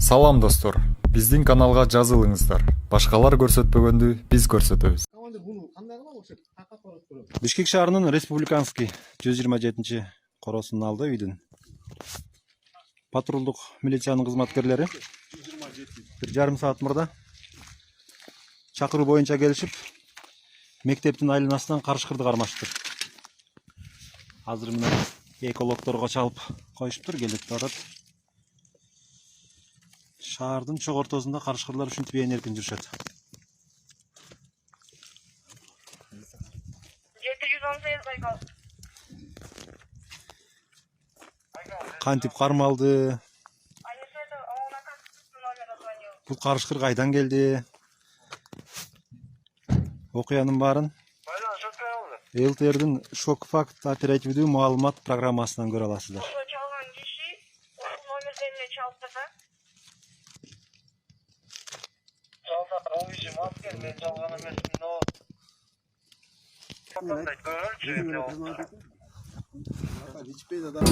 Салам достор, биздин каналга жазылыңыздар. Башкалар көрсөтпөгөндү биз көрсөтөбүз. Бишкек шаарынын республиканский 127 коросун алды үйдүн. Патрулдук милициянын кызматкерлери 1,5 саат мурда чакыруу боюнча келишип, мектептин айланасынан карышкырды кармаштыр. Азыр мына экологторго чалып коюшуптур, келип турат. Шаардын чок ортосунда карышкырлар ушинтип эркин жүрүшөт. 718 Байкал. Кантип кармалды? Бул карышкыр кайдан келди? Окуянын баарын ЛТРдин шок факт оперативдүү маалымат программасынан көрө аласыздар. Çalgan kişi okul номерlerine çaldırdı. Çaldı, o işi masker, ben çalgan emesin, o. Hiçbir adam